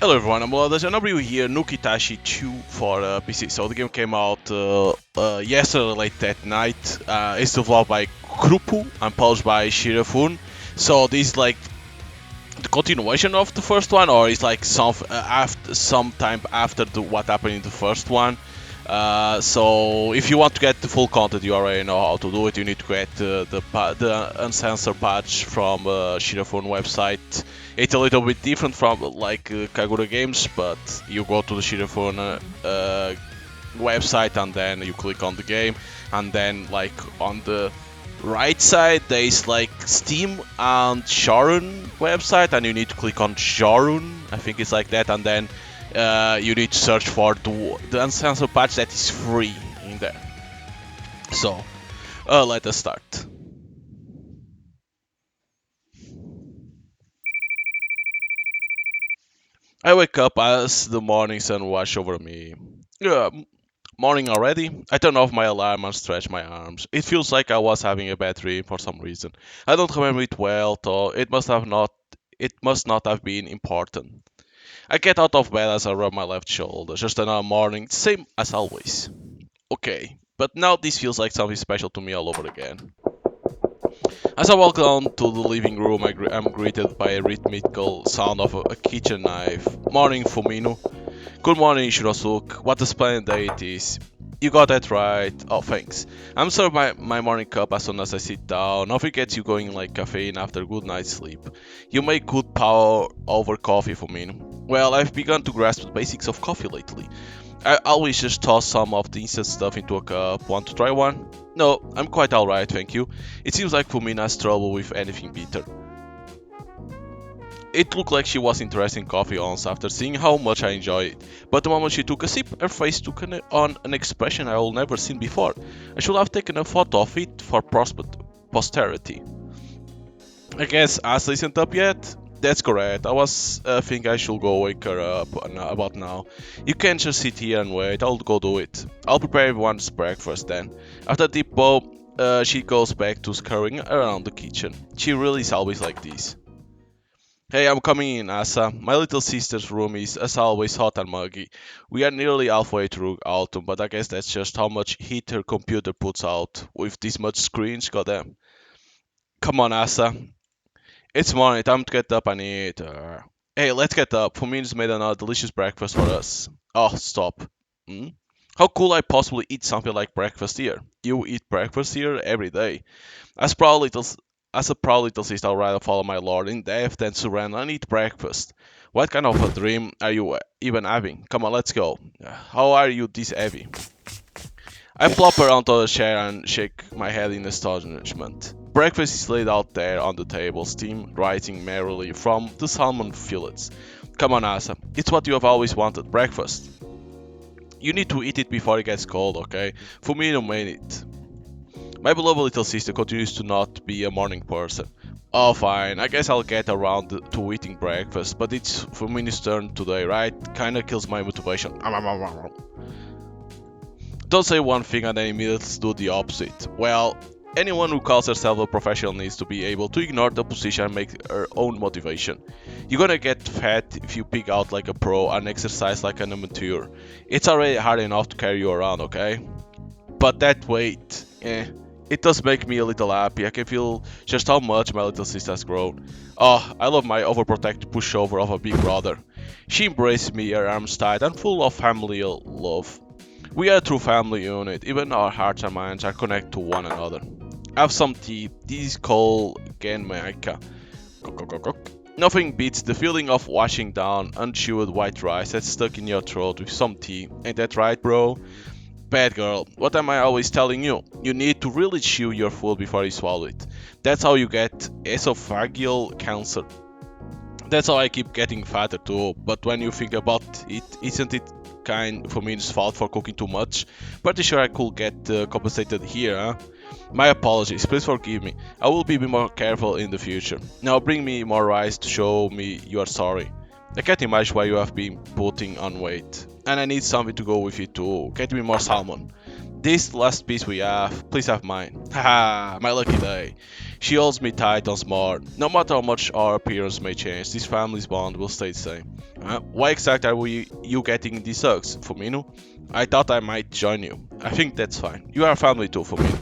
Hello everyone, I'm There's an review here, NUKITASHI 2 for PC. So the game came out yesterday late at night. It's developed by Krupu and published by Shirafun. So this is like the continuation of the first one, or it's like some time after what happened in the first one. So if you want to get the full content, you already know how to do it. You need to get the uncensored patch from Shirafun website. It's a little bit different from like Kagura Games, but you go to the Shirafun website and then you click on the game, and then like on the right side there is like Steam and Sharon website, and you need to click on Sharon, I think it's like that, and then you need to search for the uncensored patch that is free in there. So let us start. I wake up as the morning sun wash over me. Yeah, morning already? I turn off my alarm and stretch my arms. It feels like I was having a bad dream for some reason. I don't remember it well, though it must not have been important. I get out of bed as I rub my left shoulder. Just another morning, same as always. Okay, but now this feels like something special to me all over again. As I walk down to the living room, I'm greeted by a rhythmical sound of a kitchen knife. Morning, Fumino. Good morning, Shirosuke. What a splendid day it is. You got that right. Oh, thanks. I'm served my morning cup as soon as I sit down. Nothing gets you going like caffeine after a good night's sleep. You make good power over coffee for me. Well, I've begun to grasp the basics of coffee lately. I always just toss some of the instant stuff into a cup. Want to try one? No, I'm quite alright, thank you. It seems like Fumina has trouble with anything bitter. It looked like she was interested in coffee once after seeing how much I enjoy it, but the moment she took a sip, her face took on an expression I will never seen before. I should have taken a photo of it for posterity. I guess Asa isn't up yet? That's correct. I was thinking I should go wake her up about now. You can't just sit here and wait. I'll go do it. I'll prepare everyone's breakfast then. After Depot, she goes back to scurrying around the kitchen. She really is always like this. Hey, I'm coming in, Asa. My little sister's room is, as always, hot and muggy. We are nearly halfway through autumn, but I guess that's just how much heat her computer puts out with this much screens, goddamn. Come on, Asa. It's morning, time to get up and eat. Hey, let's get up. Fumin's made another delicious breakfast for us. Oh, stop. Hmm? How could I possibly eat something like breakfast here? You eat breakfast here every day. As proud little as a proud little sister, I'd rather follow my lord in death than surrender and eat breakfast. What kind of a dream are you even having? Come on, let's go. How are you this heavy? I plop her onto a chair and shake my head in astonishment. Breakfast is laid out there on the table, steam rising merrily from the salmon fillets. Come on, Asa. It's what you have always wanted, breakfast. You need to eat it before it gets cold, okay? For me, you made it. My beloved little sister continues to not be a morning person. Oh, fine, I guess I'll get around to eating breakfast, but it's Fumin's turn today, right? Kinda kills my motivation. Don't say one thing and then immediately do the opposite. Well, anyone who calls herself a professional needs to be able to ignore the position and make her own motivation. You're gonna get fat if you pig out like a pro and exercise like an amateur. It's already hard enough to carry you around, okay? But that weight, it does make me a little happy. I can feel just how much my little sister has grown. Oh, I love my overprotective pushover of a big brother. She embraces me, her arms tight and full of family love. We are a true family unit, even our hearts and minds are connected to one another. Have some tea, this is called genmaika. Nothing beats the feeling of washing down unchewed white rice that's stuck in your throat with some tea. Ain't that right, bro? Bad girl, what am I always telling you? You need to really chew your food before you swallow it. That's how you get esophageal cancer. That's how I keep getting fatter too, but when you think about it, isn't it kind for me's fault for cooking too much? Pretty sure I could get compensated here, huh? My apologies, please forgive me. I will be more careful in the future. Now bring me more rice to show me you are sorry. I can't imagine why you have been putting on weight. And I need something to go with it too. Get me more salmon. This last piece we have, please have mine. Haha, my lucky day. She holds me tight and smart. No matter how much our appearance may change, this family's bond will stay the same. Why exactly are you getting these hugs, Fumino? I thought I might join you. I think that's fine. You are family too, Fumino.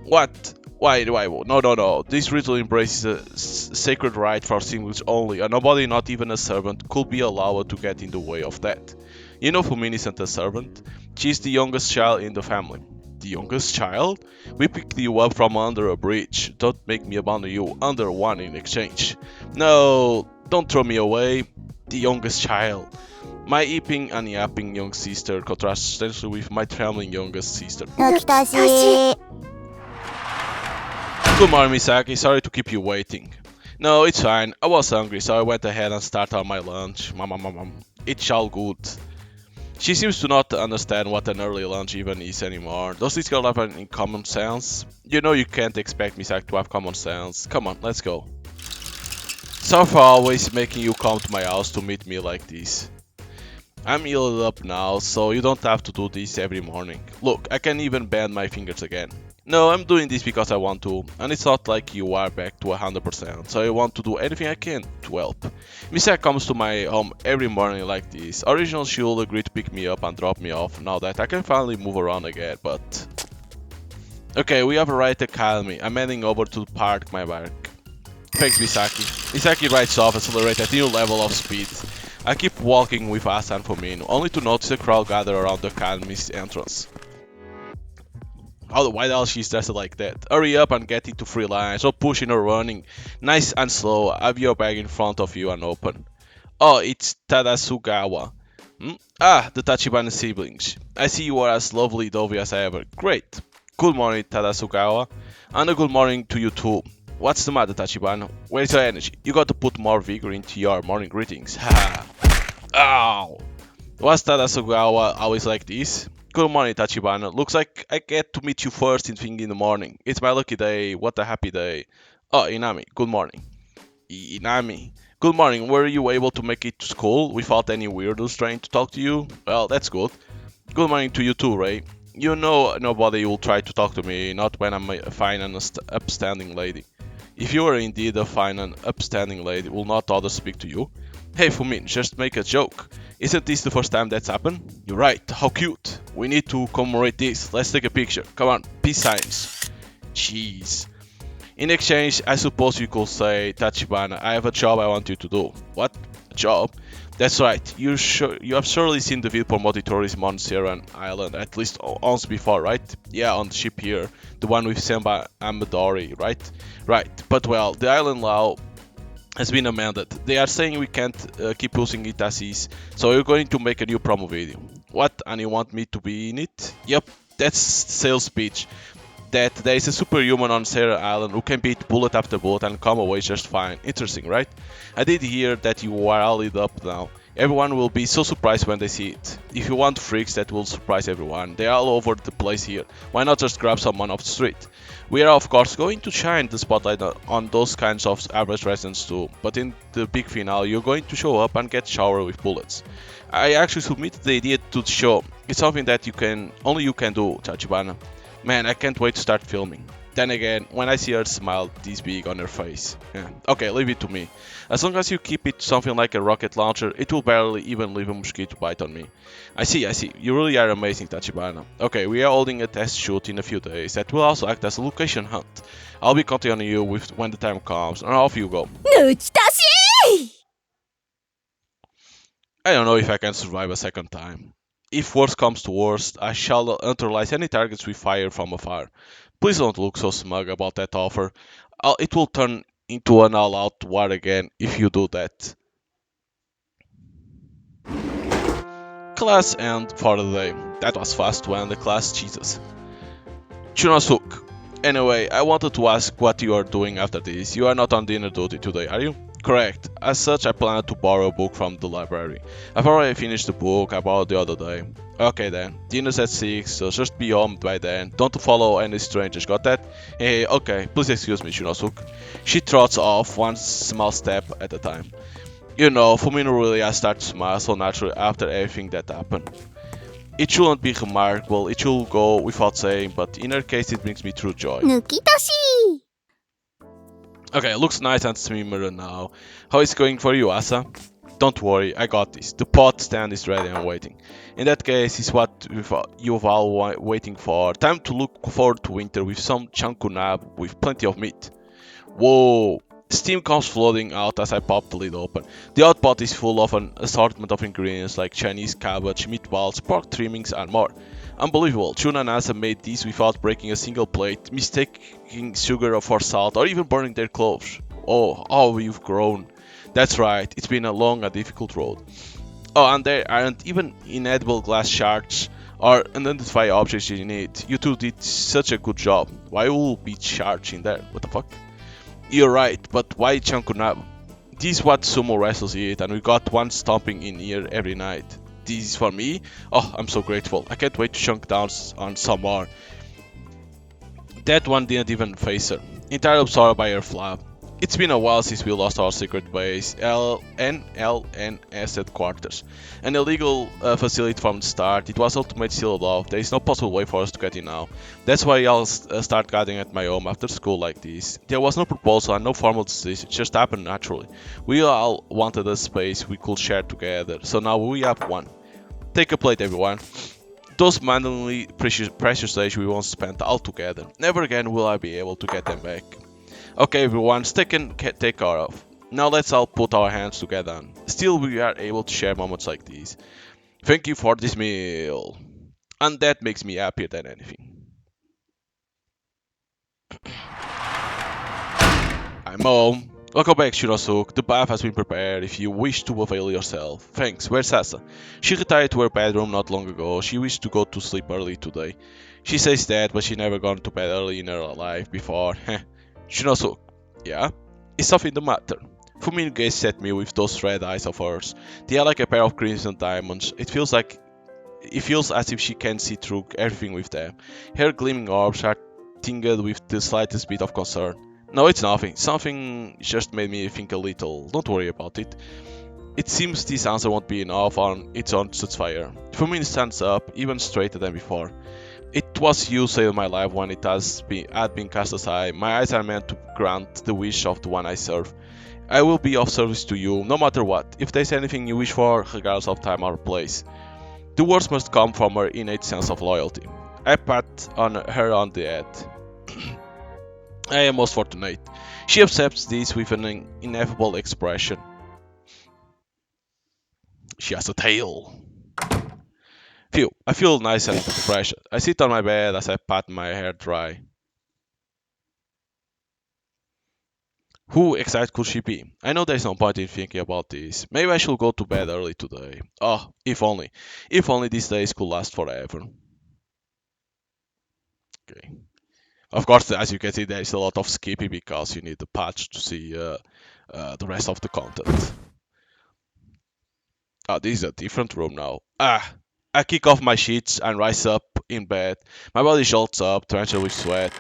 What? Why? No, no, no. This ritual embraces a sacred right for singles only, and nobody, not even a servant, could be allowed to get in the way of that. You know Fumin isn't a servant. She's the youngest child in the family. The youngest child? We picked you up from under a bridge. Don't make me abandon you under one in exchange. No, don't throw me away. The youngest child. My eeping and yapping young sister contrasts substantially with my trembling youngest sister. NUKITASHI. Good morning, Misaki. Sorry to keep you waiting. No, it's fine. I was hungry, so I went ahead and started on my lunch. It's all good. She seems to not understand what an early lunch even is anymore. Does this girl have any common sense? You know you can't expect Misaki to have common sense. Come on, let's go. Sorry for always making you come to my house to meet me like this. I'm healed up now, so you don't have to do this every morning. Look, I can even bend my fingers again. No, I'm doing this because I want to, and it's not like you are back to 100%, so I want to do anything I can to help. Misaki comes to my home every morning like this. Originally she will agree to pick me up and drop me off now that I can finally move around again, but... Okay, we have a right academy. I'm heading over to park my bike. Thanks, Misaki. Misaki rides off, accelerate at a new level of speed. I keep walking with Asa and Fumino, only to notice a crowd gather around the academy's entrance. Why the hell she's dressed like that? Hurry up and get into free lines, or pushing or running. Nice and slow, have your bag in front of you and open. Oh, it's Tadasugawa. Ah, the Tachibana siblings. I see you are as lovely dovey as ever. Great. Good morning, Tadasugawa. And a good morning to you too. What's the matter, Tachibana? Where's your energy? You got to put more vigor into your morning greetings. Ha! Ow! Was Tadasugawa always like this? Good morning, Tachibana. Looks like I get to meet you first thing in the morning. It's my lucky day. What a happy day. Oh, Inami, good morning. Inami. Good morning. Were you able to make it to school without any weirdos trying to talk to you? Well, that's good. Good morning to you too, Ray. You know nobody will try to talk to me, not when I'm a fine and upstanding lady. If you are indeed a fine and upstanding lady, will not others speak to you? Hey Fumin, just make a joke. Isn't this the first time that's happened? You're right, how cute. We need to commemorate this. Let's take a picture. Come on, peace signs. Jeez. In exchange, I suppose you could say, Tachibana, I have a job I want you to do. What? A job? That's right. You have surely seen the viewport multi-tourism on Sierra Island at least once before, right? Yeah, on the ship here. The one with Samba Amadori, right? Right. But well, the island law has been amended. They are saying we can't keep using it as is, so we're going to make a new promo video. What? And you want me to be in it? Yep, that's sales pitch. That there is a superhuman on Sarah Island who can beat bullet after bullet and come away just fine. Interesting, right? I did hear that you are all lit up now. Everyone will be so surprised when they see it. If you want freaks that will surprise everyone, they are all over the place here. Why not just grab someone off the street? We are of course going to shine the spotlight on those kinds of average residents too, but in the big finale you're going to show up and get showered with bullets. I actually submitted the idea to the show. It's something that only you can do, Tachibana. Man, I can't wait to start filming. Then again, when I see her smile this big on her face. Yeah. Okay, leave it to me. As long as you keep it something like a rocket launcher, it will barely even leave a mosquito bite on me. I see. You really are amazing, Tachibana. Okay, we are holding a test shoot in a few days that will also act as a location hunt. I'll be counting on you when the time comes, and off you go. NUKITASHI. I don't know if I can survive a second time. If worst comes to worst, I shall neutralize any targets we fire from afar. Please don't look so smug about that offer. It will turn into an all-out war again if you do that. Class end for the day. That was fast to end the class, Jesus. Chunosuke. Anyway, I wanted to ask what you are doing after this. You are not on dinner duty today, are you? Correct. As such, I planned to borrow a book from the library. I've already finished the book I borrowed the other day. Okay then, dinner's at 6, so just be home by then. Don't follow any strangers, got that? Hey, okay, please excuse me, Shinosuke. She trots off one small step at a time. You know, Fumino really has started to smile so naturally after everything that happened. It shouldn't be remarkable, it should go without saying, but in her case it brings me true joy. 抜き足し Okay, looks nice and similar now. How is it going for you, Asa? Don't worry, I got this. The pot stand is ready and waiting. In that case, is what you've all waiting for. Time to look forward to winter with some chankunab with plenty of meat. Whoa! Steam comes flooding out as I pop the lid open. The hot pot is full of an assortment of ingredients like Chinese cabbage, meatballs, pork trimmings, and more. Unbelievable, Tuna and Asa made these without breaking a single plate, mistaking sugar for salt, or even burning their clothes. Oh, how you've grown. That's right, it's been a long and difficult road. Oh, and there aren't even inedible glass shards or unidentified objects you need. You two did such a good job. Why will be shards in there? What the fuck? You're right, but why Chankunab? This is what sumo wrestlers eat, and we got one stomping in here every night. This is for me? Oh, I'm so grateful. I can't wait to chunk down on some more. That one didn't even face her, entirely absorbed by her flap. It's been a while since we lost our secret base, NLNS headquarters. An illegal facility from the start, it was ultimately sealed off, there is no possible way for us to get in now. That's why I'll start gathering at my home after school like this. There was no proposal and no formal decision, it just happened naturally. We all wanted a space we could share together, so now we have one. Take a plate, everyone. Those maddeningly precious days we once spent all together. Never again will I be able to get them back. Okay, everyone, taken take care of. Now let's all put our hands together. And still, we are able to share moments like these. Thank you for this meal, and that makes me happier than anything. I'm home. Welcome back, Shirosuk. The bath has been prepared if you wish to avail yourself. Thanks. Where's Sasa? She retired to her bedroom not long ago. She wished to go to sleep early today. She says that, but she never gone to bed early in her life before. Heh. Shirosuk. Yeah? Is something the matter? Fumino gazed at me with those red eyes of hers. They are like a pair of crimson diamonds. It feels as if she can see through everything with them. Her gleaming orbs are tinged with the slightest bit of concern. No, it's nothing. Something just made me think a little. Don't worry about it. It seems this answer won't be enough on its own to satisfy her. Fumino stands up, even straighter than before. It was you saved my life when had been cast aside. My eyes are meant to grant the wish of the one I serve. I will be of service to you, no matter what. If there's anything you wish for, regardless of time or place. The words must come from her innate sense of loyalty. I pat on her on the head. I am most fortunate. She accepts this with an ineffable expression. She has a tail. Phew, I feel nice and fresh. I sit on my bed as I pat my hair dry. Who exactly could she be? I know there's no point in thinking about this. Maybe I should go to bed early today. Oh, if only. If only these days could last forever. Okay. Of course, as you can see, there's a lot of skipping because you need the patch to see the rest of the content. Ah, this is a different room now. Ah! I kick off my sheets and rise up in bed. My body jolts up, drenched with sweat.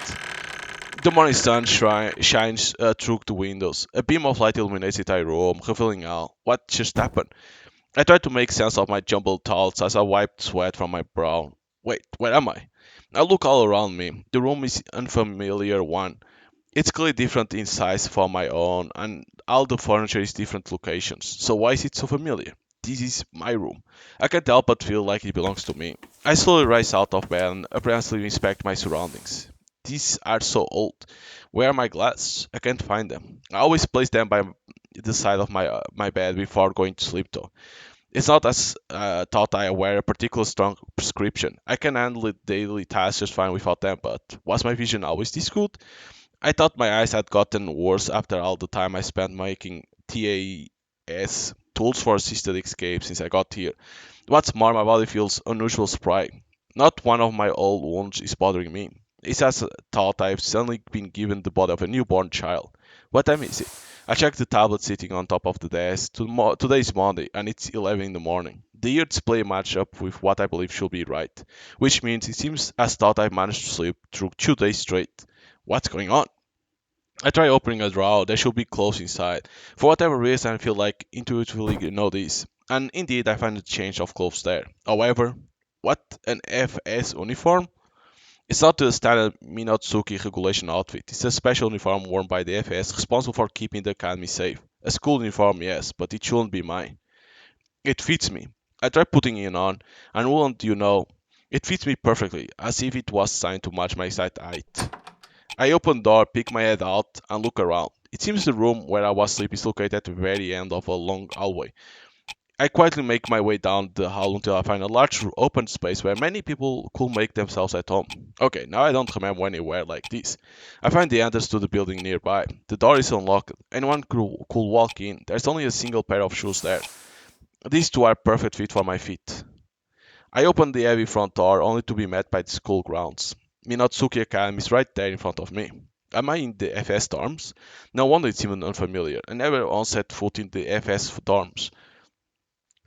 The morning sun shines through the windows. A beam of light illuminates the entire room, revealing all. What just happened? I try to make sense of my jumbled thoughts as I wipe sweat from my brow. Wait, where am I? I look all around me. The room is an unfamiliar one. It's clearly different in size from my own, and all the furniture is different locations. So why is it so familiar? This is my room. I can't help but feel like it belongs to me. I slowly rise out of bed and apprehensively inspect my surroundings. These are so old. Where are my glasses? I can't find them. I always place them by the side of my bed before going to sleep though. It's not as thought I wear a particular strong prescription. I can handle the daily tasks just fine without them, but was my vision always this good? I thought my eyes had gotten worse after all the time I spent making TAS tools for assisted escape since I got here. What's more, my body feels unusual spry. Not one of my old wounds is bothering me. It's as thought I've suddenly been given the body of a newborn child. What time is it? I check the tablet sitting on top of the desk. Today is Monday, and it's 11 in the morning. The year display match up with what I believe should be right, which means it seems as thought I've managed to sleep through 2 days straight. What's going on? I try opening a drawer that should be closed inside. For whatever reason, I feel like intuitively know this. And indeed, I find a change of clothes there. However, What, an FS uniform? It's not the standard Minotsuki regulation outfit. It's a special uniform worn by the FS responsible for keeping the academy safe. A school uniform, yes, but it shouldn't be mine. It fits me. I tried putting it on, and wouldn't you know, it fits me perfectly, as if it was designed to match my exact height. I open the door, peek my head out, and look around. It seems the room where I was asleep is located at the very end of a long hallway. I quietly make my way down the hall until I find a large open space where many people could make themselves at home. Okay, now I don't remember anywhere like this. I find the entrance to the building nearby. The door is unlocked. Anyone could walk in. There's only a single pair of shoes there. These two are perfect fit for my feet. I open the heavy front door only to be met by the school grounds. Minotsuki Academy is right there in front of me. Am I in the FS dorms? No wonder it's even unfamiliar. I never once set foot in the FS dorms.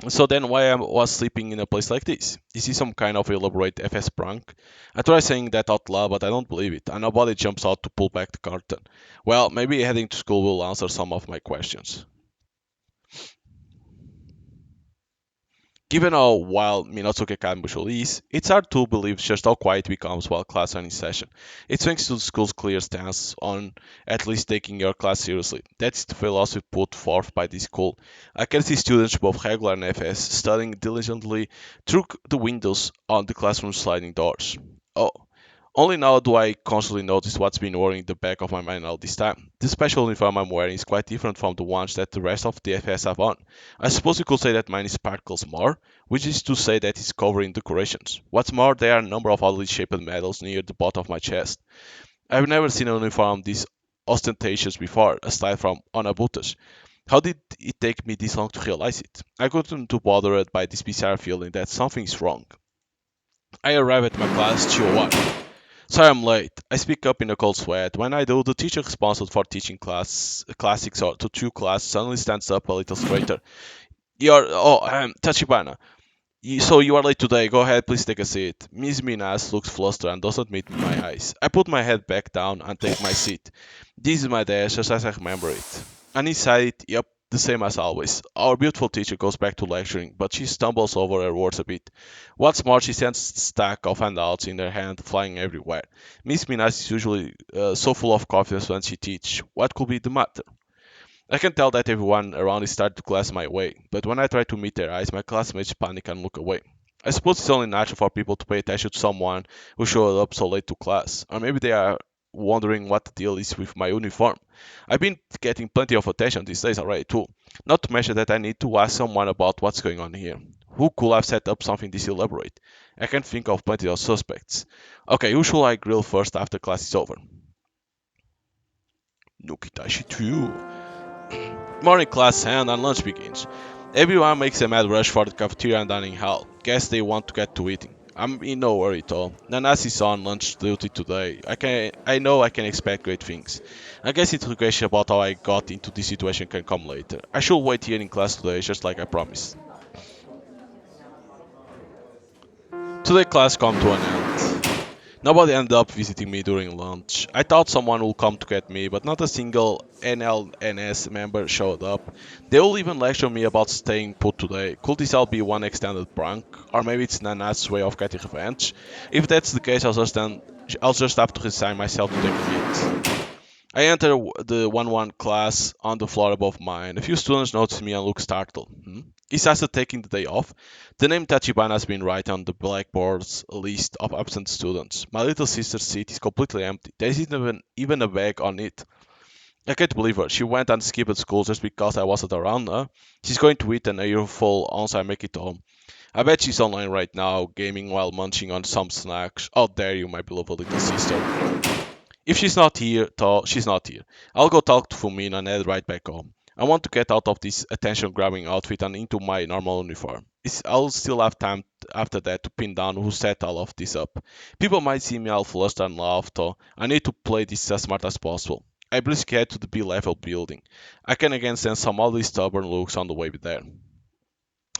So then why I was sleeping in a place like this? Is this some kind of elaborate FS prank? I try saying that out loud, but I don't believe it, and nobody jumps out to pull back the curtain. Well, maybe heading to school will answer some of my questions. Given how wild Minotsuke Kabushul is, it's hard to believe just how quiet it becomes while class are in session. It's thanks to the school's clear stance on at least taking your class seriously. That's the philosophy put forth by this school. I can see students, both regular and FS, studying diligently through the windows on the classroom sliding doors. Oh, only now do I consciously notice what's been worrying the back of my mind all this time. The special uniform I'm wearing is quite different from the ones that the rest of the FS have on. I suppose you could say that mine sparkles more, which is to say that it's covering decorations. What's more, there are a number of oddly shaped medals near the bottom of my chest. I've never seen a uniform this ostentatious before, aside from Onabutas. How did it take me this long to realize it? I couldn't too bothered by this bizarre feeling that something's wrong. I arrive at my class 201. Sorry I'm late. I speak up in a cold sweat. When I do, the teacher responsible for teaching classics or to two class suddenly stands up a little straighter. Tachibana. So you are late today. Go ahead, please take a seat. Miss Minas looks flustered and doesn't meet my eyes. I put my head back down and take my seat. This is my desk just as I remember it. And inside it, yep, the same as always. Our beautiful teacher goes back to lecturing, but she stumbles over her words a bit. What's more, she sends a stack of handouts in her hand, flying everywhere. Miss Minas is usually so full of confidence when she teaches. What could be the matter? I can tell that everyone around is starting to glance my way, but when I try to meet their eyes, my classmates panic and look away. I suppose it's only natural for people to pay attention to someone who showed up so late to class, or maybe they are wondering what the deal is with my uniform. I've been getting plenty of attention these days already too, not to mention that I need to ask someone about what's going on here. Who could have set up something this elaborate? I can think of plenty of suspects. Okay, who should I grill first after class is over? Nukitashi too. Morning class end and lunch begins. Everyone makes a mad rush for the cafeteria and dining hall. Guess they want to get to eating. I'm in no hurry at all. Nanasi's on lunch duty today. I know I can expect great things. I guess it's a question about how I got into this situation can come later. I should wait here in class today just like I promised. Today class come to an end. Nobody ended up visiting me during lunch. I thought someone would come to get me, but not a single NLNS member showed up. They all even lectured me about staying put today. Could this all be one extended prank? Or maybe it's Nana's way of getting revenge? If that's the case, I'll just have to resign myself to taking it. I enter the 1-1 class on the floor above mine. A few students notice me and look startled. Is Asa taking the day off? The name Tachibana has been right on the blackboard's list of absent students. My little sister's seat is completely empty. There isn't even a bag on it. I can't believe her. She went and skipped school just because I wasn't around her. She's going to eat an earful once I make it home. I bet she's online right now, gaming while munching on some snacks. How dare you, my beloved little sister. If she's not here, though, she's not here. I'll go talk to Fumino and head right back home. I want to get out of this attention-grabbing outfit and into my normal uniform. I'll still have time after that to pin down who set all of this up. People might see me all flustered and laugh, though. I need to play this as smart as possible. I briskly head to the B-level building. I can again sense some oddly stubborn looks on the way there.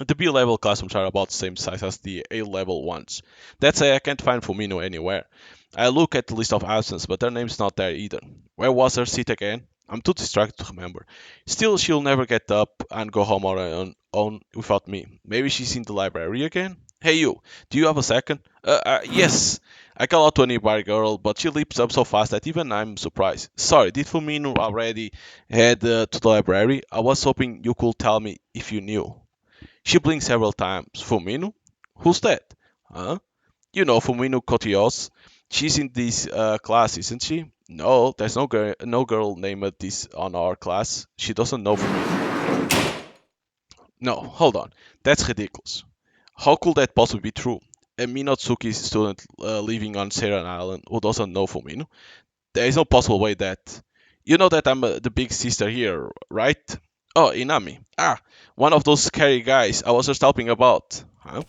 The B-level classrooms are about the same size as the A-level ones. That's why I can't find Fumino anywhere. I look at the list of absence, but her name's not there either. Where was her seat again? I'm too distracted to remember. Still, she'll never get up and go home on her own without me. Maybe she's in the library again? Hey you, do you have a second? Yes. I call out to a nearby girl, but she leaps up so fast that even I'm surprised. Sorry, did Fumino already head to the library? I was hoping you could tell me if you knew. She blinks several times. Fumino? Who's that? Huh? You know Fumino Kotios. She's in this class, isn't she? No, there's no girl named this on our class. She doesn't know Fumino. No, hold on. That's ridiculous. How could that possibly be true? A Minotsuki student living on Seiran Island who doesn't know Fumino? There is no possible way that. You know that I'm the big sister here, right? Oh, Inami. Ah, one of those scary guys I was just helping about. Huh?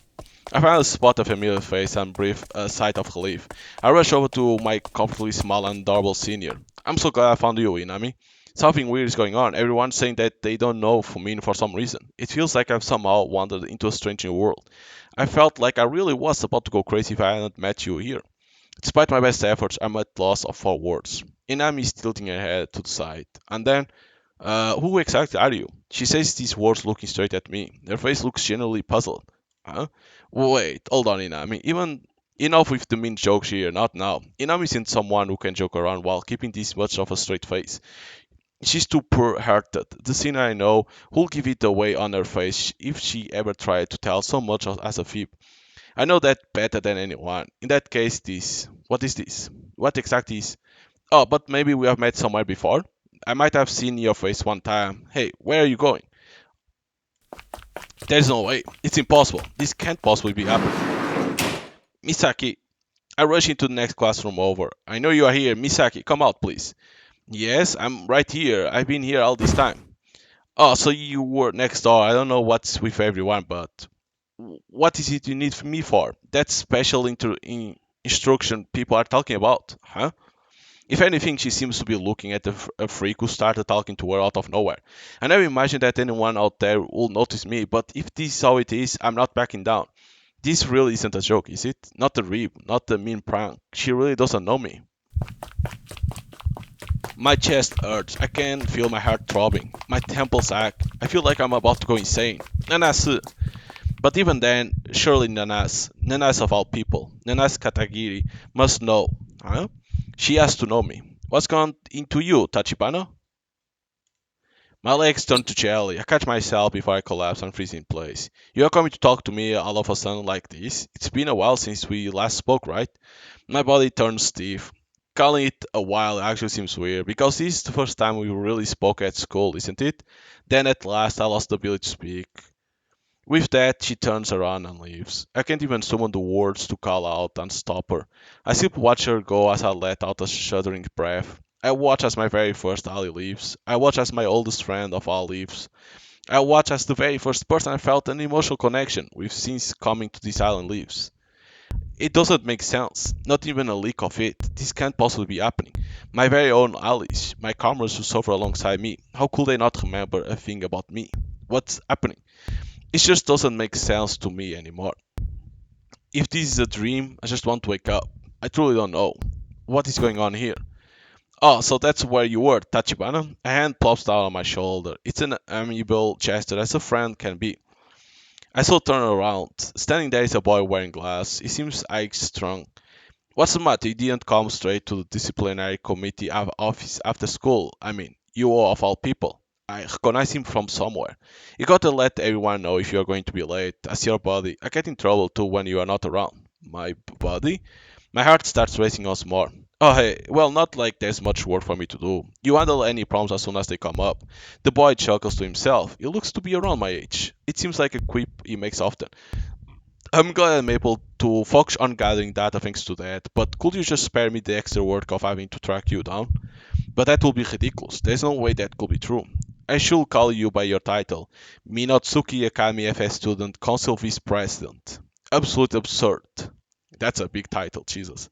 I finally spot a familiar face and breathe a sigh of relief. I rush over to my comfortably small and adorable senior. I'm so glad I found you, Inami. Something weird is going on. Everyone's saying that they don't know Fumin for some reason. It feels like I've somehow wandered into a strange new world. I felt like I really was about to go crazy if I hadn't met you here. Despite my best efforts, I'm at loss for words. Inami is tilting her head to the side. And then, who exactly are you? She says these words looking straight at me. Her face looks genuinely puzzled. Huh? Wait, hold on, Inami. Even enough with the mean jokes here, not now. Inami isn't someone who can joke around while keeping this much of a straight face. She's too poor-hearted. The sinner I know who'll give it away on her face if she ever tried to tell so much as a fib. I know that better than anyone. In that case, this. What is this? What exactly is? Oh, but maybe we have met somewhere before? I might have seen your face one time. Hey, where are you going? There's no way. It's impossible. This can't possibly be happening. Misaki, I rush into the next classroom over. I know you are here. Misaki, come out, please. Yes, I'm right here. I've been here all this time. Oh, so you were next door. I don't know what's with everyone, but what is it you need me for? That special instruction people are talking about, huh? If anything, she seems to be looking at a freak who started talking to her out of nowhere. I never imagined that anyone out there will notice me, but if this is how it is, I'm not backing down. This really isn't a joke, is it? Not a rib, not a mean prank. She really doesn't know me. My chest hurts. I can feel my heart throbbing. My temples ache. I feel like I'm about to go insane. Nanasu. But even then, surely Nanas of all people, Nanas Katagiri, must know. Huh? She has to know me. What's gone into you, Tachibana? My legs turn to jelly. I catch myself before I collapse and freeze in place. You are coming to talk to me all of a sudden like this? It's been a while since we last spoke, right? My body turns stiff. Calling it a while actually seems weird because this is the first time we really spoke at school, isn't it? Then at last I lost the ability to speak. With that, she turns around and leaves. I can't even summon the words to call out and stop her. I simply watch her go as I let out a shuddering breath. I watch as my very first ally leaves. I watch as my oldest friend of all leaves. I watch as the very first person I felt an emotional connection with since coming to this island leaves. It doesn't make sense. Not even a leak of it. This can't possibly be happening. My very own allies, my comrades who suffer alongside me, how could they not remember a thing about me? What's happening? It just doesn't make sense to me anymore. If this is a dream, I just want to wake up. I truly don't know. What is going on here? Oh, so that's where you were, Tachibana? A hand plops down on my shoulder. It's an amiable gesture as a friend can be. I so turn around. Standing there is a boy wearing glass. He seems strong. What's the matter? You didn't come straight to the disciplinary committee office after school. I mean, you of all people. I recognize him from somewhere. You gotta let everyone know if you're going to be late, as your body. I get in trouble too when you are not around. My body? My heart starts racing once more. Oh hey, well not like there's much work for me to do. You handle any problems as soon as they come up. The boy chuckles to himself. He looks to be around my age. It seems like a quip he makes often. I'm glad I'm able to focus on gathering data thanks to that, but could you just spare me the extra work of having to track you down? But that would be ridiculous. There's no way that could be true. I should call you by your title. Minotsuki Akami FS student, council vice president. Absolute absurd. That's a big title, Jesus.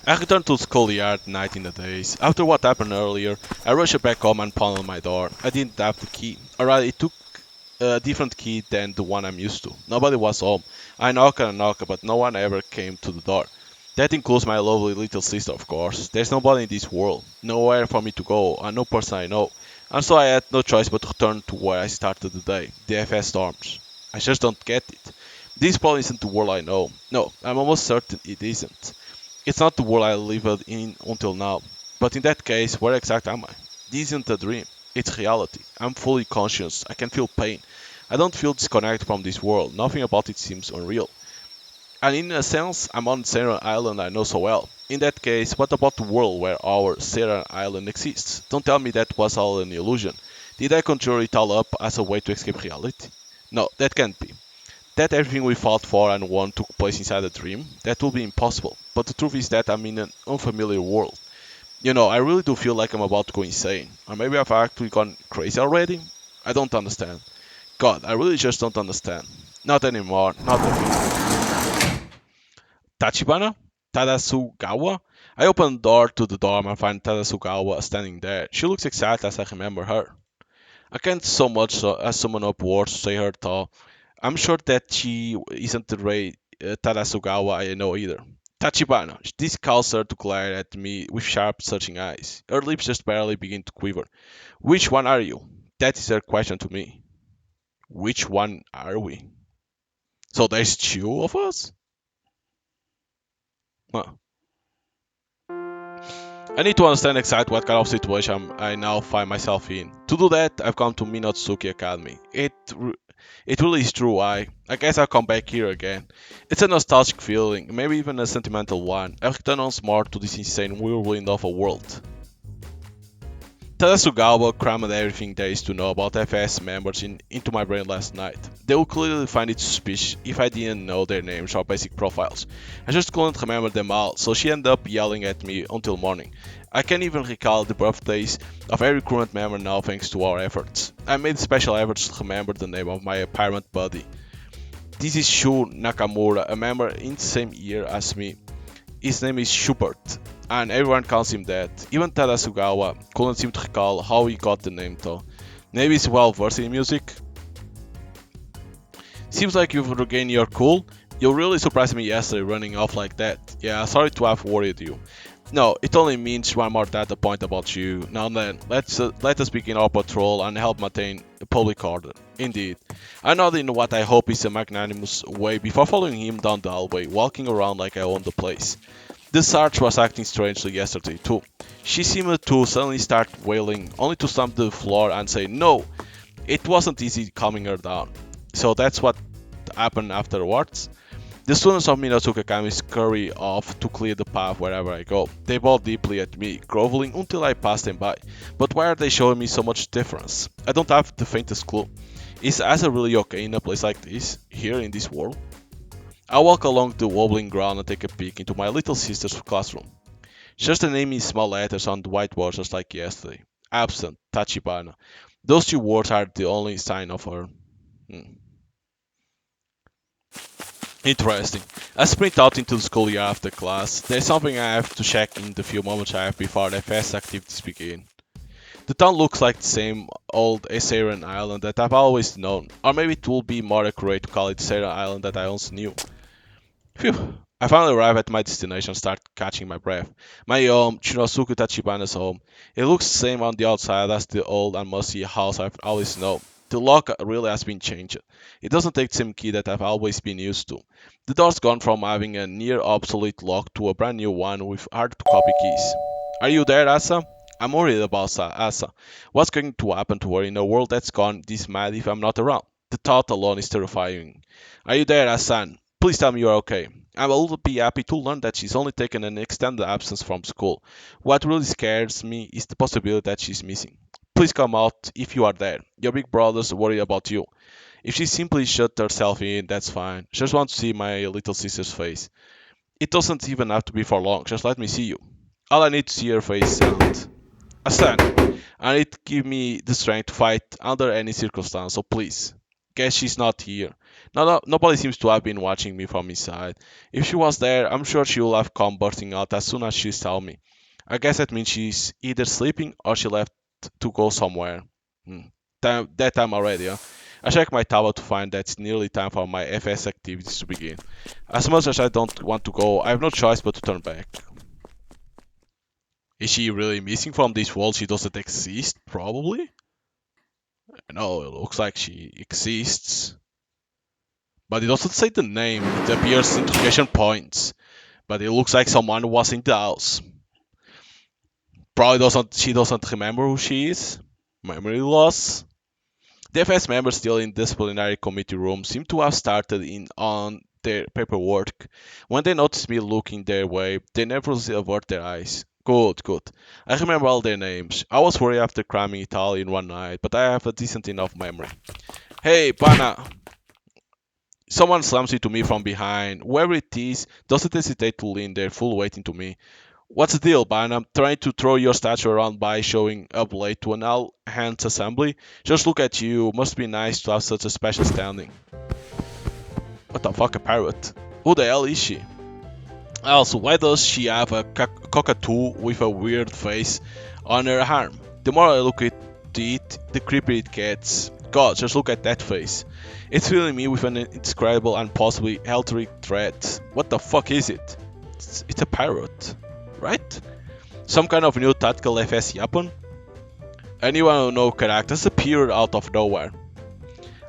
I returned to the schoolyard night in the days. After what happened earlier, I rushed back home and pounded on my door. I didn't have the key. Alright, it took a different key than the one I'm used to. Nobody was home. I knocked and knocked, but no one ever came to the door. That includes my lovely little sister, of course. There's nobody in this world, nowhere for me to go, and no person I know. And so I had no choice but to return to where I started the day, the FS dorms. I just don't get it. This probably isn't the world I know. No, I'm almost certain it isn't. It's not the world I lived in until now. But in that case, where exactly am I? This isn't a dream. It's reality. I'm fully conscious. I can feel pain. I don't feel disconnected from this world. Nothing about it seems unreal. And in a sense, I'm on Sarah Island I know so well. In that case, what about the world where our Sarah Island exists? Don't tell me that was all an illusion. Did I conjure it all up as a way to escape reality? No, that can't be. That everything we fought for and won took place inside a dream? That would be impossible. But the truth is that I'm in an unfamiliar world. I really do feel like I'm about to go insane. Or maybe I've actually gone crazy already? I don't understand. God, I really just don't understand. Not anymore, not a bit. Tachibana? Tadasugawa? I open the door to the dorm and find Tadasugawa standing there. She looks exactly as I remember her. I can't so much as summon up words to say her tall. I'm sure that she isn't the Rei Tadasugawa I know either. Tachibana. This calls her to glare at me with sharp, searching eyes. Her lips just barely begin to quiver. Which one are you? That is her question to me. Which one are we? So there's two of us? Huh. I need to understand exactly what kind of situation I now find myself in. To do that, I've come to Minotsuki Academy. It really is true. I guess I'll come back here again. It's a nostalgic feeling, maybe even a sentimental one. I return once more to this insane whirlwind of a world. Tadasugawa crammed everything there is to know about FS members into my brain last night. They would clearly find it suspicious if I didn't know their names or basic profiles. I just couldn't remember them all, so she ended up yelling at me until morning. I can't even recall the birthdays of every current member now thanks to our efforts. I made special efforts to remember the name of my pirate buddy. This is Shu Nakamura, a member in the same year as me. His name is Schubert, and everyone calls him that. Even Tadasugawa couldn't seem to recall how he got the name though. Maybe he's well versed in music? Seems like you've regained your cool. You really surprised me yesterday running off like that. Yeah, sorry to have worried you. No, it only means one more data point about you. Now then, let us begin our patrol and help maintain public order. Indeed. I nodded in what I hope is a magnanimous way before following him down the hallway, walking around like I own the place. The Sarge was acting strangely yesterday too. She seemed to suddenly start wailing, only to stomp the floor and say no. It wasn't easy calming her down. So that's what happened afterwards. The students of Minotsuka Academy scurry off to clear the path wherever I go. They bow deeply at me, groveling until I pass them by. But why are they showing me so much difference? I don't have the faintest clue. Is Asa really okay in a place like this, here in this world? I walk along the wobbling ground and take a peek into my little sister's classroom. Just the name in small letters on the whiteboard just like yesterday. Absent, Tachibana. Those two words are the only sign of her. Hmm. Interesting. I sprint out into the schoolyard after class. There's something I have to check in the few moments I have before the fest activities begin. The town looks like the same old Assyrian island that I've always known, or maybe it will be more accurate to call it Sarah Island that I once knew. Phew. I finally arrive at my destination and start catching my breath. My home, Shinosuke Tachibana's home. It looks the same on the outside as the old and musty house I've always known. The lock really has been changed. It doesn't take the same key that I've always been used to. The door's gone from having a near obsolete lock to a brand new one with hard to copy keys. Are you there, Asa? I'm worried about Asa. What's going to happen to her in a world that's gone this mad if I'm not around? The thought alone is terrifying. Are you there, Asan? Please tell me you're okay. I will be happy to learn that she's only taken an extended absence from school. What really scares me is the possibility that she's missing. Please come out if you are there. Your big brother's worried about you. If she simply shut herself in, that's fine. Just want to see my little sister's face. It doesn't even have to be for long, just let me see you. All I need to see her face and a stand. And it give me the strength to fight under any circumstance, so please. Guess she's not here. Nobody seems to have been watching me from inside. If she was there, I'm sure she would have come bursting out as soon as she saw me. I guess that means she's either sleeping or she left to go somewhere. Hmm. That time already, huh? I check my tablet to find that it's nearly time for my FS activities to begin. As much as I don't want to go, I have no choice but to turn back. Is she really missing from this world? She doesn't exist? Probably. No, it looks like she exists. But it doesn't say the name, it appears interrogation points. But it looks like someone was in the house. Probably she doesn't remember who she is. Memory loss. The FS members still in disciplinary committee room seem to have started in on their paperwork. When they notice me looking their way, they nervously avert their eyes. Good, good. I remember all their names. I was worried after cramming Italian one night, but I have a decent enough memory. Hey, Pana! Someone slams into me from behind. Whoever it is doesn't hesitate to lean their full weight into me. What's the deal, Barnum? Trying to throw your statue around by showing up late to an all hands assembly? Just look at you. Must be nice to have such a special standing. What the fuck, a parrot? Who the hell is she? Also, why does she have a cockatoo with a weird face on her arm? The more I look at it, the creepier it gets. God, just look at that face. It's filling me with an indescribable and possibly healthy threat. What the fuck is it? It's a parrot, right? Some kind of new tactical FS weapon? Anyone who knows characters appeared out of nowhere.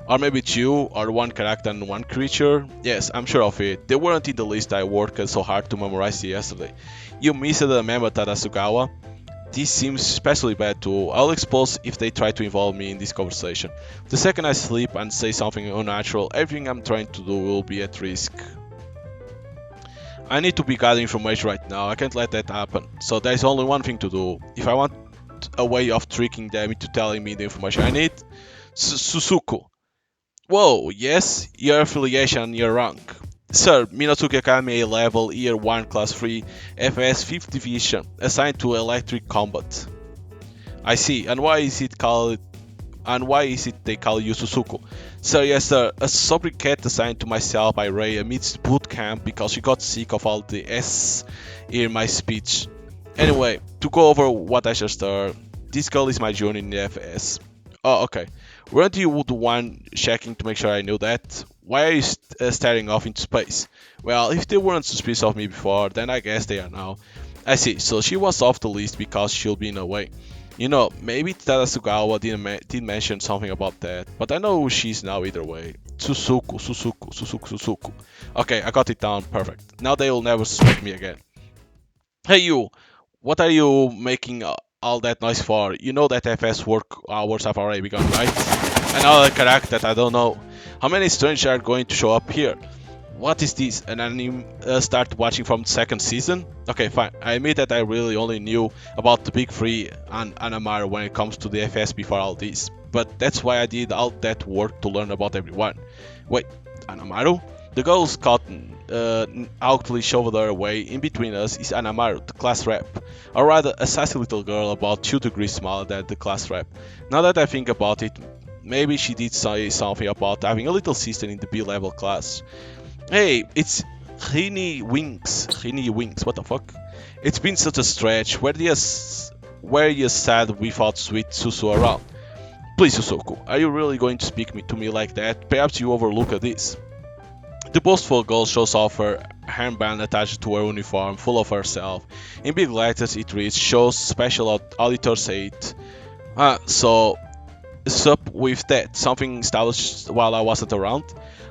Or maybe two, or one character and one creature? Yes, I'm sure of it. They weren't in the list I worked so hard to memorize yesterday. You missed the member Tadasugawa? This seems especially bad too. I'll expose if they try to involve me in this conversation. The second I sleep and say something unnatural, everything I'm trying to do will be at risk. I need to be gathering information right now. I can't let that happen. So there's only one thing to do. If I want a way of tricking them into telling me the information I need, Susuku. Whoa, yes, your affiliation and your rank. Sir, Minotsuki Academy A level, year 1, class 3, FS 5th division, assigned to electric combat. I see, and why is it they call you Susuku? Sir, yes sir, a sobriquet assigned to myself by Ray amidst boot camp because she got sick of all the S in my speech. Anyway, to go over what I just heard, this girl is my junior in the FS. Oh, okay. Weren't you the one checking to make sure I knew that? Why are you staring off into space? Well, if they weren't suspicious of me before, then I guess they are now. I see, so she was off the list because she'll be in a way. You know, maybe Tadasugawa did mention something about that, but I know who she's now either way. Susuku. Okay, I got it down, perfect. Now they will never suspect me again. Hey you, what are you making all that noise for? You know that FS work hours have already begun, right? Another character that I don't know. How many strangers are going to show up here? What is this? An anime start watching from the second season? Okay, fine. I admit that I really only knew about the big three and Anamaru when it comes to the FS before all this. But that's why I did all that work to learn about everyone. Wait, Anamaru? The girl's caught outly shoved her away. In between us is Anamaru, the class rep. Or rather, a sassy little girl about 2 degrees smaller than the class rep. Now that I think about it, maybe she did say something about having a little sister in the B-level class. Hey, it's Rini Winks, what the fuck? It's been such a stretch. Where you said we thought sweet Susu around? Please, Susuku, are you really going to speak to me like that? Perhaps you overlook this. The boastful girl shows off her armband attached to her uniform, full of herself. In big letters it reads, shows special auditor's aid. So, sup with that? Something established while I wasn't around?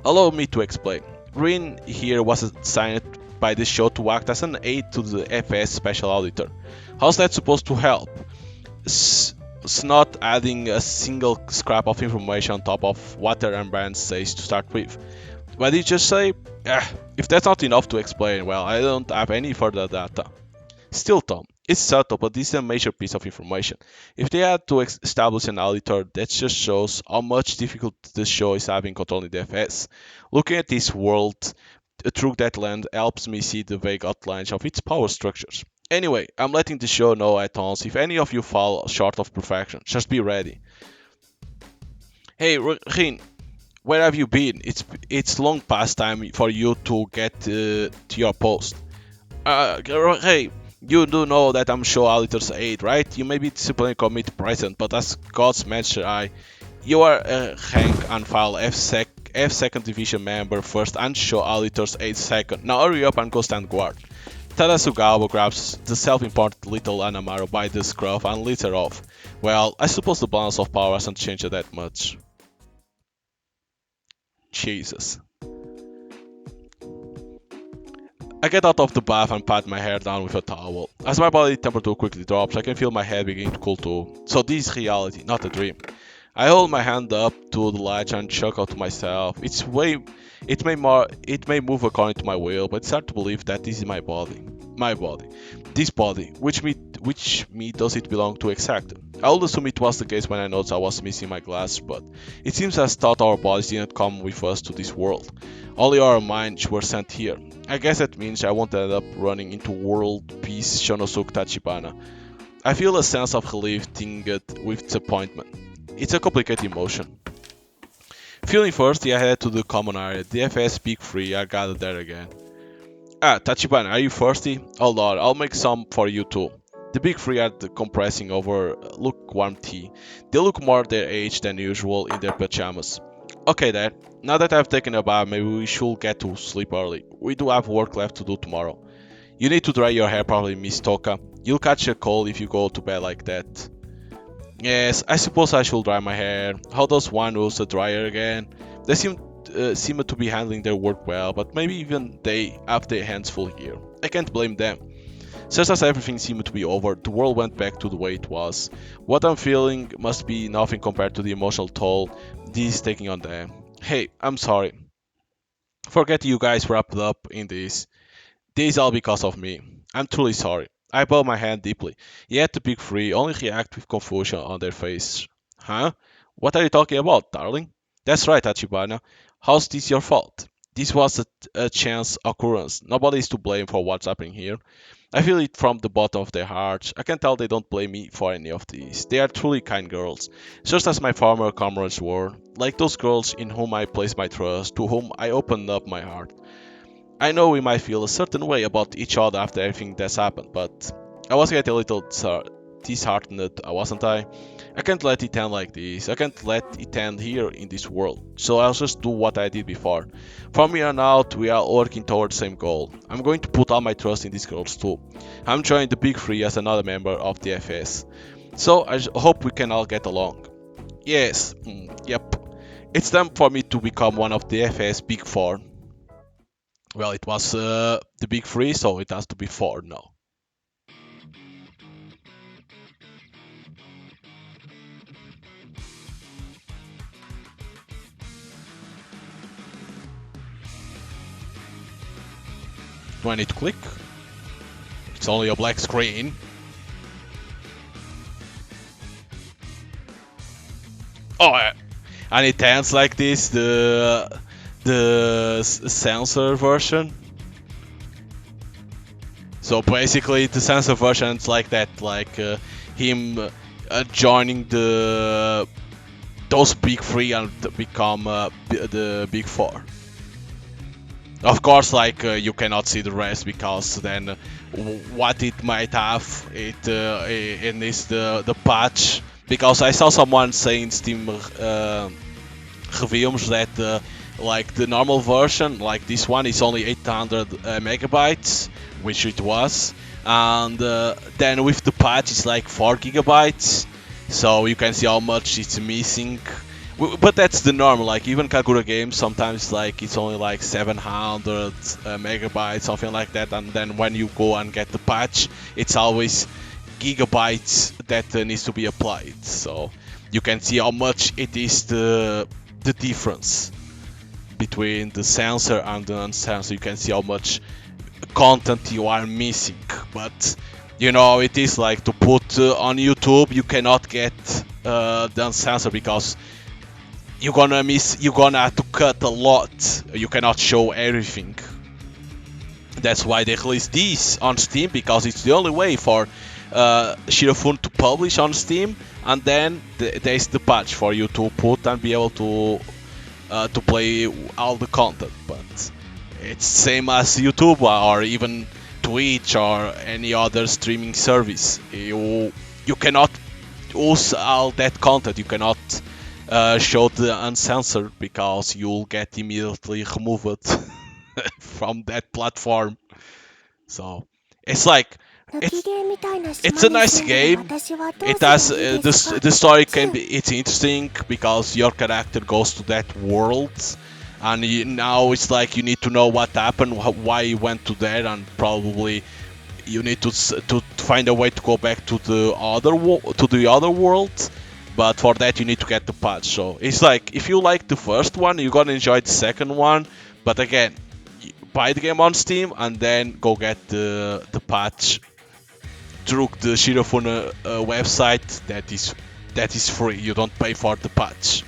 Allow me to explain. Rin here was assigned by the show to act as an aide to the FS special auditor. How's that supposed to help? It's not adding a single scrap of information on top of what her armband says to start with. What did you just say? If that's not enough to explain, well, I don't have any further data. Still, Tom, it's subtle, but this is a major piece of information. If they had to establish an auditor, that just shows how much difficult the show is having controlling the FS. Looking at this world through that lens helps me see the vague outlines of its power structures. Anyway, I'm letting the show know at once if any of you fall short of perfection. Just be ready. Hey, Rin, where have you been? It's long past time for you to get to your post. Hey, you do know that I'm show auditor's aide, right? You may be disciplinary committee president, but as God's messenger, you are a rank and file F second division member first and show auditor's aide second. Now hurry up and go stand guard. Tadasugawa grabs the self-important little Anamaru by the scruff and leads her off. Well, I suppose the balance of power hasn't changed that much. Jesus. I get out of the bath and pat my hair down with a towel. As my body temperature quickly drops, I can feel my head beginning to cool too. So this is reality, not a dream. I hold my hand up to the latch and chuckle to myself. It may move according to my will, but it's hard to believe that this is my body, this body, which me does it belong to exactly. I would assume it was the case when I noticed I was missing my glasses, but it seems as thought our bodies didn't come with us to this world. Only our minds were sent here. I guess that means I won't end up running into world peace Shonosuke Tachibana. I feel a sense of relief tinged with disappointment. It's a complicated emotion. Feeling thirsty, I head to the common area. The FS Big Three are gathered there again. Ah, Tachibana, are you thirsty? Hold on, I'll make some for you too. The Big Three are compressing over lukewarm tea. They look more their age than usual in their pajamas. Okay, Dad. Now that I've taken a bath, maybe we should get to sleep early. We do have work left to do tomorrow. You need to dry your hair properly, Miss Toka. You'll catch a cold if you go to bed like that. Yes, I suppose I should dry my hair. How does one use a dryer again? They seem to be handling their work well, but maybe even they have their hands full here. I can't blame them. Just as everything seemed to be over, the world went back to the way it was. What I'm feeling must be nothing compared to the emotional toll this is taking on them. Hey, I'm sorry. Forget you guys wrapped up in this. This is all because of me. I'm truly sorry. I bow my hand deeply. Yet the big three only react with confusion on their face. Huh? What are you talking about, darling? That's right, Tachibana. How's this your fault? This was a chance occurrence. Nobody is to blame for what's happening here. I feel it from the bottom of their hearts. I can tell they don't blame me for any of this. They are truly kind girls, just as my former comrades were, like those girls in whom I placed my trust, to whom I opened up my heart. I know we might feel a certain way about each other after everything that's happened, but I was getting a little disheartened, wasn't I? I can't let it end like this. I can't let it end here in this world. So I'll just do what I did before. From here on out, we are working towards the same goal. I'm going to put all my trust in these girls too. I'm joining the Big Three as another member of the FS. So I hope we can all get along. Yes, yep. It's time for me to become one of the FS Big Four. Well, it was the Big Three, so it has to be four now. Do I need to click? It's only a black screen. Oh, and it ends like this. The sensor version. So basically, the sensor version is like that, like him joining those big three and become the big four. Of course, like you cannot see the rest because then what it might have in is the patch. Because I saw someone saying Steam reviews that like the normal version, like this one, is only 800 megabytes, which it was, and then with the patch it's like 4 gigabytes, so you can see how much it's missing. But that's the normal. Like even Kagura games sometimes like it's only like 700 megabytes, something like that, and then when you go and get the patch, it's always gigabytes that needs to be applied. So you can see how much it is the difference between the sensor and the unsensor. You can see how much content you are missing. But you know, it is like to put on YouTube, you cannot get the unsensor because you're gonna have to cut a lot. You cannot show everything. That's why they released this on Steam, because it's the only way for Shirofune to publish on Steam, and then there's the patch for you to put and be able to play all the content. But it's same as YouTube or even Twitch or any other streaming service. You cannot use all that content. You cannot show the uncensored because you'll get immediately removed from that platform. So it's like it's a nice game. It has the story can be it's interesting because your character goes to that world and now it's like you need to know what happened, why he went to there, and probably you need to find a way to go back to the other world. But for that you need to get the patch. So it's like if you like the first one, you're gonna enjoy the second one. But again, buy the game on Steam and then go get the patch through the Shirofune website. That is free. You don't pay for the patch.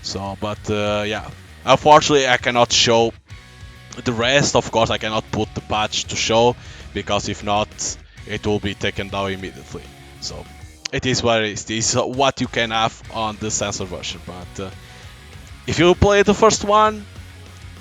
So, but yeah, unfortunately I cannot show the rest. Of course, I cannot put the patch to show because if not, it will be taken down immediately. So it is what it is. This is what you can have on the sensor version. But if you play the first one,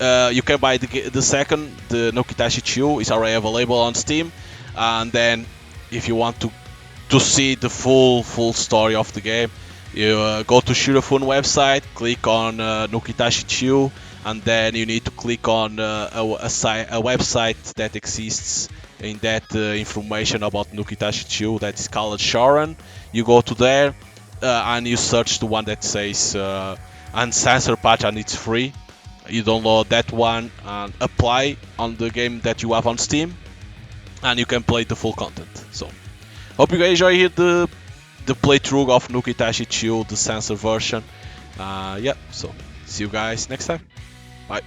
you can buy the second, the NUKITASHI Chu, is already available on Steam. And then if you want to see the full story of the game, you go to Shirofune website, click on NUKITASHI Chu, and then you need to click on a website that exists in that information about NUKITASHI Chu, that is called Sharon. You go to there and you search the one that says Unsensor patch, and it's free. You download that one and apply on the game that you have on Steam, and you can play the full content. So hope you guys enjoy here the playthrough of NUKITASHI Chu, the sensor version. Yeah, so see you guys next time. Bye.